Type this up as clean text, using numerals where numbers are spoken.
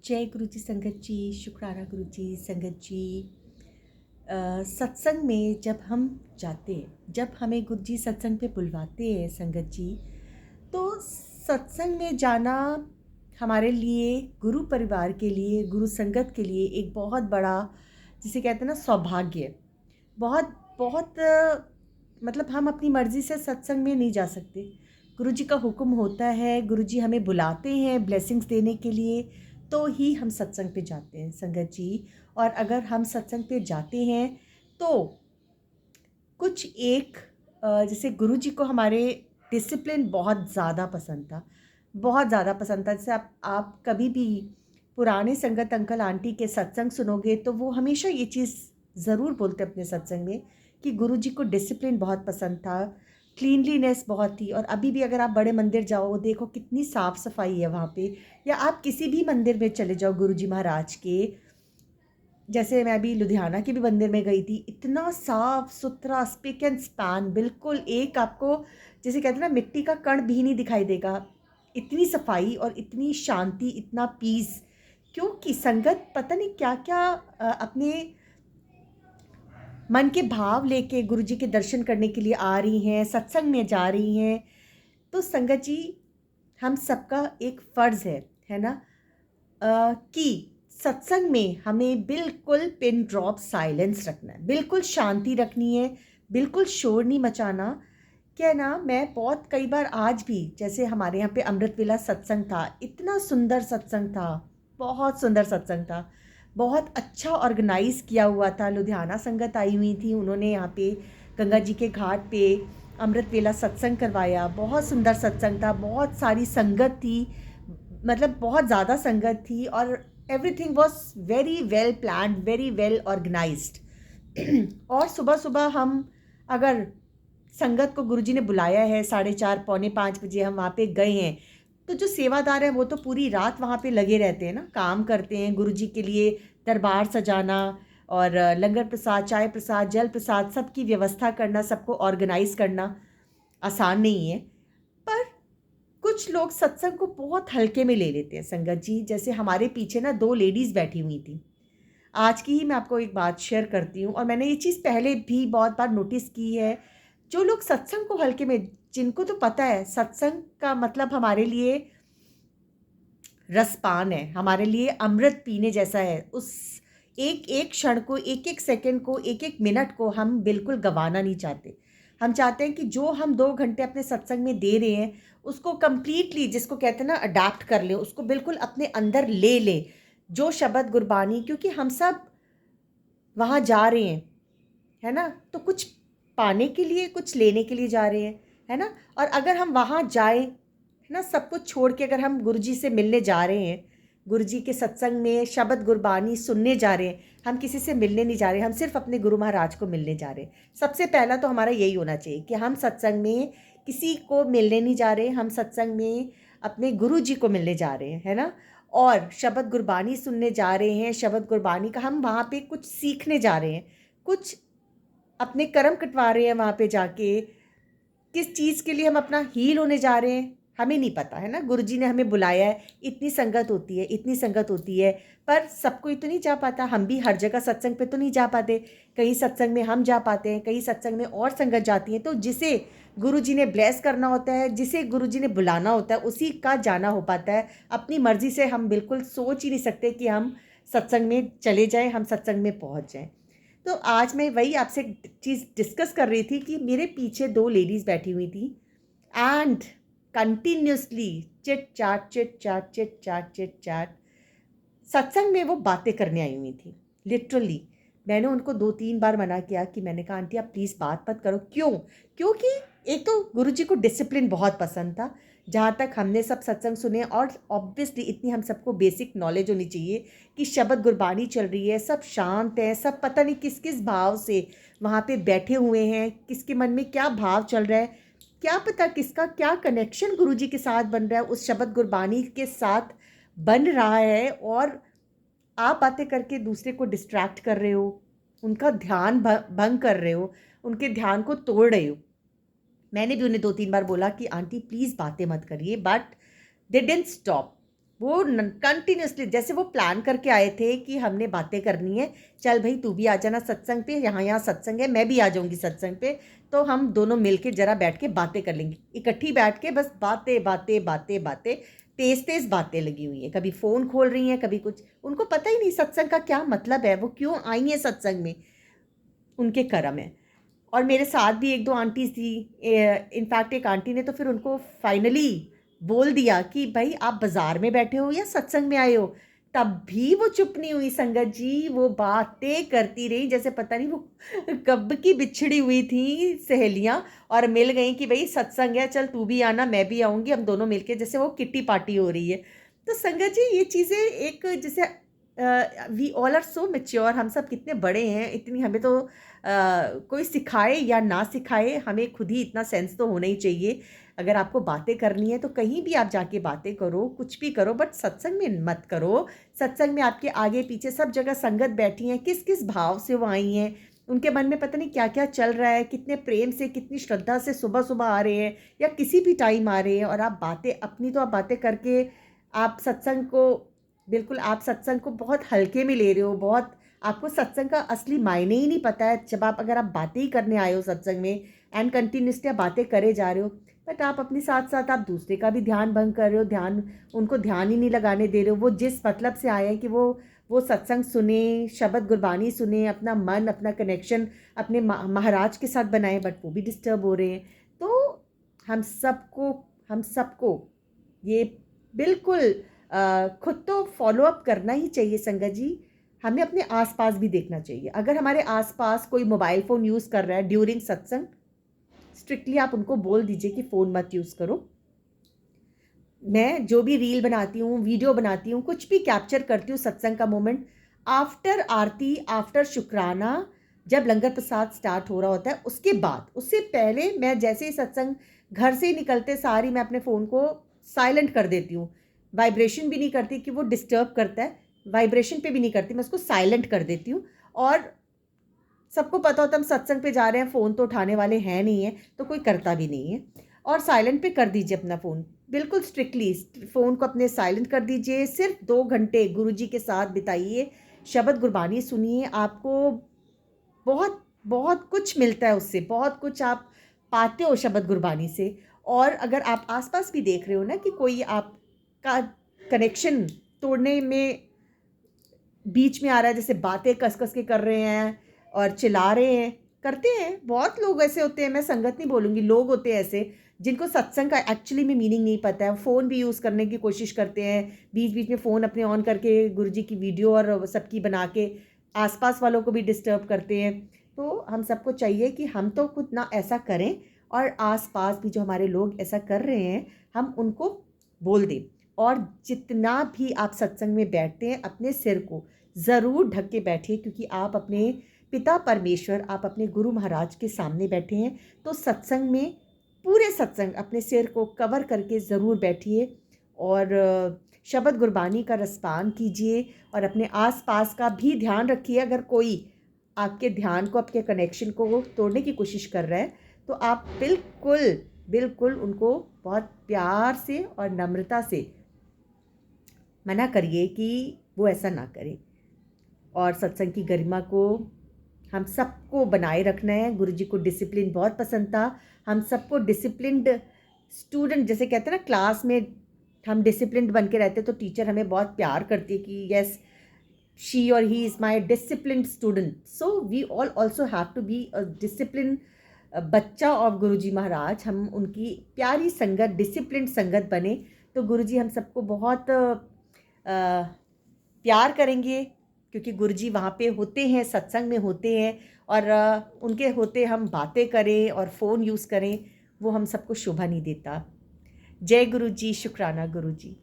जय गुरु जी संगत जी, शुक्राना गुरु जी संगत जी। सत्संग में जब हम जाते हैं, जब हमें गुरु जी सत्संग पे बुलवाते हैं संगत जी, तो सत्संग में जाना हमारे लिए, गुरु परिवार के लिए, गुरु संगत के लिए एक बहुत बड़ा, जिसे कहते हैं ना, सौभाग्य। बहुत बहुत मतलब हम अपनी मर्ज़ी से सत्संग में नहीं जा सकते। गुरु जी का हुक्म होता है, गुरु जी हमें बुलाते हैं ब्लेसिंग्स देने के लिए, तो ही हम सत्संग पे जाते हैं संगत जी। और अगर हम सत्संग पे जाते हैं तो कुछ एक जैसे गुरु जी को हमारे डिसिप्लिन बहुत ज़्यादा पसंद था, बहुत ज़्यादा पसंद था। जैसे आप कभी भी पुराने संगत अंकल आंटी के सत्संग सुनोगे तो वो हमेशा ये चीज़ ज़रूर बोलते अपने सत्संग में कि गुरु जी को डिसिप्लिन बहुत पसंद था, क्लीनलीनेस बहुत थी। और अभी भी अगर आप बड़े मंदिर जाओ, देखो कितनी साफ़ सफाई है वहाँ पे, या आप किसी भी मंदिर में चले जाओ गुरु जी महाराज के। जैसे मैं अभी लुधियाना के भी मंदिर में गई थी, इतना साफ सुथरा, स्पिक एंड स्पैन, बिल्कुल एक आपको जैसे कहते हैं ना, मिट्टी का कण भी नहीं दिखाई देगा। इतनी सफाई और इतनी शांति, इतना पीस, क्योंकि संगत पता नहीं क्या क्या अपने मन के भाव लेके गुरु जी के दर्शन करने के लिए आ रही हैं, सत्संग में जा रही हैं। तो संगत जी, हम सबका एक फ़र्ज़ है ना, कि सत्संग में हमें बिल्कुल पिन ड्रॉप साइलेंस रखना है, बिल्कुल शांति रखनी है, बिल्कुल शोर नहीं मचाना। क्या है ना, मैं बहुत कई बार आज भी, जैसे हमारे यहाँ पे अमृत वेला सत्संग था, इतना सुंदर सत्संग था, बहुत सुंदर सत्संग था, बहुत अच्छा ऑर्गेनाइज किया हुआ था। लुधियाना संगत आई हुई थी, उन्होंने यहाँ पे गंगा जी के घाट पे अमृत वेला सत्संग करवाया, बहुत सुंदर सत्संग था, बहुत सारी संगत थी, मतलब बहुत ज़्यादा संगत थी, और everything was very well planned, very well organised. और सुबह सुबह हम, अगर संगत को गुरुजी ने बुलाया है 4:30 पौने 5 बजे हम वहाँ पे गए हैं, तो जो सेवादार हैं वो तो पूरी रात वहाँ पे लगे रहते हैं ना, काम करते हैं गुरुजी के लिए, दरबार सजाना और लंगर प्रसाद, चाय प्रसाद, जल प्रसाद, सबकी व्यवस्था करना, सबको ऑर्गेनाइज करना आसान नहीं है। पर कुछ लोग सत्संग को बहुत हल्के में ले लेते हैं संगत जी। जैसे हमारे पीछे ना 2 लेडीज़ बैठी हुई थी, आज की ही मैं आपको एक बात शेयर करती हूँ, और मैंने ये चीज़ पहले भी बहुत बार नोटिस की है। जो लोग सत्संग को हल्के में, जिनको तो पता है सत्संग का मतलब हमारे लिए रसपान है, हमारे लिए अमृत पीने जैसा है, उस एक एक क्षण को, एक एक सेकंड को, एक एक मिनट को हम बिल्कुल गंवाना नहीं चाहते। हम चाहते हैं कि जो हम 2 घंटे अपने सत्संग में दे रहे हैं, उसको कंप्लीटली, जिसको कहते हैं ना, अडैप्ट कर लें, उसको बिल्कुल अपने अंदर ले लें। जो शब्द गुरबानी, क्योंकि हम सब वहाँ जा रहे हैं, है ना, तो कुछ पाने के लिए, कुछ लेने के लिए जा रहे हैं, है ना। और अगर हम वहाँ जाएं, है ना, सब कुछ छोड़ के अगर हम गुरुजी से मिलने जा रहे हैं, गुरुजी के सत्संग में शब्द गुरबानी सुनने जा रहे हैं, हम किसी से मिलने नहीं जा रहे, हम सिर्फ अपने गुरु महाराज को मिलने जा रहे हैं। सबसे पहला तो हमारा यही होना चाहिए कि हम सत्संग में किसी को मिलने नहीं जा रहे, हम सत्संग में अपने गुरु जी को मिलने जा रहे हैं, है ना। और शब्द गुरबानी सुनने जा रहे हैं, शब्द गुरबानी का हम वहाँ पे कुछ सीखने जा रहे हैं, कुछ अपने कर्म कटवा रहे हैं वहाँ पे जाके। किस चीज़ के लिए हम अपना हील होने जा रहे हैं हमें नहीं पता, है ना। गुरुजी ने हमें बुलाया है, इतनी संगत होती है, इतनी संगत होती है, पर सब कोई तो नहीं जा पाता। हम भी हर जगह सत्संग पे तो नहीं जा पाते, कहीं सत्संग में हम जा पाते हैं, कहीं सत्संग में और संगत जाती है। तो जिसे गुरुजी ने ब्लेस करना होता है, जिसे गुरुजी ने बुलाना होता है, उसी का जाना हो पाता है। अपनी मर्जी से हम बिल्कुल सोच ही नहीं सकते कि हम सत्संग में चले जाएं, हम सत्संग में पहुंच जाएं। तो आज मैं वही आपसे चीज़ डिस्कस कर रही थी कि मेरे पीछे 2 लेडीज़ बैठी हुई थी, and continuously chit chat chit chat chit chat chit chat, सत्संग में वो बातें करने आई हुई थी। लिटरली मैंने उनको 2-3 बार मना किया, कि मैंने कहा आंटी आप प्लीज़ बात मत करो। क्यों? क्योंकि एक तो गुरुजी को डिसिप्लिन बहुत पसंद था, जहाँ तक हमने सब सत्संग सुने, और ऑब्वियसली इतनी हम सबको बेसिक नॉलेज होनी चाहिए कि शब्द गुरबानी चल रही है, सब शांत हैं, सब पता नहीं किस किस भाव से वहाँ पे बैठे हुए हैं, किसके मन में क्या भाव चल रहा है, क्या पता किसका क्या कनेक्शन गुरुजी के साथ बन रहा है, उस शब्द गुरबानी के साथ बन रहा है, और आप बातें करके दूसरे को डिस्ट्रैक्ट कर रहे हो, उनका ध्यान भंग कर रहे हो, उनके ध्यान को तोड़ रहे हो। मैंने भी उन्हें 2-3 बार बोला कि आंटी प्लीज़ बातें मत करिए, बट दे डिडंट स्टॉप। वो कंटिन्यूसली, जैसे वो प्लान करके आए थे कि हमने बातें करनी है, चल भाई तू भी आ जाना सत्संग पे, यहाँ यहाँ सत्संग है, मैं भी आ जाऊँगी सत्संग पे, तो हम दोनों मिल के ज़रा बैठ के बातें कर लेंगे, इकट्ठी बैठ के बस बातें बातें बातें बातें, तेज तेज बातें लगी हुई हैं, कभी फ़ोन खोल रही हैं, कभी कुछ, उनको पता ही नहीं सत्संग का क्या मतलब है, वो क्यों आई हैं सत्संग में, उनके कर्म है। और मेरे साथ भी एक दो आंटीज़ थी, इनफैक्ट एक आंटी ने तो फिर उनको फाइनली बोल दिया कि भाई आप बाज़ार में बैठे हो या सत्संग में आए हो, तब भी वो चुप नहीं हुई संगत जी, वो बातें करती रही जैसे पता नहीं वो कब की बिछड़ी हुई थी सहेलियां और मिल गई कि भाई सत्संग है, चल तू भी आना मैं भी आऊँगी, हम दोनों मिलके जैसे वो किट्टी पार्टी हो रही है। तो संगत जी ये चीज़ें एक जैसे we all are so mature, हम सब कितने बड़े हैं, इतनी हमें तो कोई सिखाए या ना सिखाए, हमें खुद ही इतना सेंस तो होना ही चाहिए। अगर आपको बातें करनी है तो कहीं भी आप जाके बातें करो, कुछ भी करो, बट सत्संग में मत करो। सत्संग में आपके आगे पीछे सब जगह संगत बैठी हैं, किस किस भाव से वो आई हैं, उनके मन में पता नहीं क्या क्या चल रहा है, कितने प्रेम से कितनी श्रद्धा से सुबह सुबह आ रहे हैं या किसी भी टाइम आ रहे हैं, और आप बातें अपनी तो आप बातें करके आप सत्संग को बिल्कुल, आप सत्संग को बहुत हल्के में ले रहे हो, बहुत आपको सत्संग का असली मायने ही नहीं पता है। जब आप अगर आप बातें ही करने आए हो सत्संग में एंड कंटिन्यूसली आप बातें करे जा रहे हो, बट आप अपने साथ साथ आप दूसरे का भी ध्यान भंग कर रहे हो, ध्यान उनको ध्यान ही नहीं लगाने दे रहे हो। वो जिस मतलब से आए हैं कि वो सत्संग सुने, शब्द गुरबानी सुने, अपना मन अपना कनेक्शन अपने महाराज के साथ बनाए, बट वो भी डिस्टर्ब हो रहे हैं। तो हम सबको ये बिल्कुल खुद तो फॉलो अप करना ही चाहिए संगत जी। हमें अपने आसपास भी देखना चाहिए, अगर हमारे आसपास कोई मोबाइल फ़ोन यूज़ कर रहा है ड्यूरिंग सत्संग, स्ट्रिक्टली आप उनको बोल दीजिए कि फ़ोन मत यूज़ करो। मैं जो भी रील बनाती हूँ, वीडियो बनाती हूँ, कुछ भी कैप्चर करती हूँ सत्संग का मोमेंट, आफ्टर आरती, आफ्टर शुक्राना, जब लंगर प्रसाद स्टार्ट हो रहा होता है उसके बाद, उससे पहले मैं जैसे ही सत्संग घर से ही निकलते सारी मैं अपने फ़ोन को साइलेंट कर देती हूँ। वाइब्रेशन भी नहीं करती कि वो डिस्टर्ब करता है, वाइब्रेशन पे भी नहीं करती, मैं उसको साइलेंट कर देती हूँ। और सबको पता होता है हम सत्संग पे जा रहे हैं, फ़ोन तो उठाने वाले हैं नहीं है, तो कोई करता भी नहीं है। और साइलेंट पे कर दीजिए अपना फ़ोन, बिल्कुल स्ट्रिक्टली फ़ोन को अपने साइलेंट कर दीजिए। सिर्फ 2 घंटे गुरु जी के साथ बिताइए, शब्द गुरबानी सुनिए, आपको बहुत बहुत कुछ मिलता है उससे, बहुत कुछ आप पाते हो शब्द गुरबानी से। और अगर आप आसपास भी देख रहे हो ना कि कोई आपका कनेक्शन तोड़ने में बीच में आ रहा है, जैसे बातें कस कस के कर रहे हैं और चिल्ला रहे हैं, करते हैं बहुत लोग ऐसे होते हैं, मैं संगत नहीं बोलूँगी, लोग होते हैं ऐसे जिनको सत्संग का एक्चुअली में मीनिंग नहीं पता है, फ़ोन भी यूज़ करने की कोशिश करते हैं, बीच बीच में फ़ोन अपने ऑन करके गुरुजी की वीडियो और सबकी बना के आसपास वालों को भी डिस्टर्ब करते हैं। तो हम सबको चाहिए कि हम तो खुद ना ऐसा करें, और आसपास भी जो हमारे लोग ऐसा कर रहे हैं हम उनको बोल दें। और जितना भी आप सत्संग में बैठते हैं अपने सिर को ज़रूर ढक के बैठिए, क्योंकि आप अपने पिता परमेश्वर, आप अपने गुरु महाराज के सामने बैठे हैं। तो सत्संग में पूरे सत्संग अपने सिर को कवर करके ज़रूर बैठिए और शब्द गुरबानी का रसपान कीजिए, और अपने आसपास का भी ध्यान रखिए। अगर कोई आपके ध्यान को, आपके कनेक्शन को तोड़ने की कोशिश कर रहा है, तो आप बिल्कुल बिल्कुल उनको बहुत प्यार से और नम्रता से मना करिए कि वो ऐसा ना करें। और सत्संग की गरिमा को हम सबको बनाए रखना है। गुरुजी को डिसिप्लिन बहुत पसंद था, हम सबको डिसिप्लिन्ड स्टूडेंट, जैसे कहते हैं ना क्लास में हम डिसिप्लिन्ड बन के रहते, तो टीचर हमें बहुत प्यार करती है कि यस शी और he is my disciplined student. So we all also have to be a discipline बच्चा ऑफ गुरुजी महाराज। हम उनकी प्यारी संगत, डिसिप्लिन्ड संगत बने, तो गुरुजी हम सबको बहुत प्यार करेंगे, क्योंकि गुरुजी वहाँ पे होते हैं, सत्संग में होते हैं, और उनके होते हम बातें करें और फ़ोन यूज़ करें, वो हम सबको शोभा नहीं देता। जय गुरु जी, शुक्राना गुरु जी।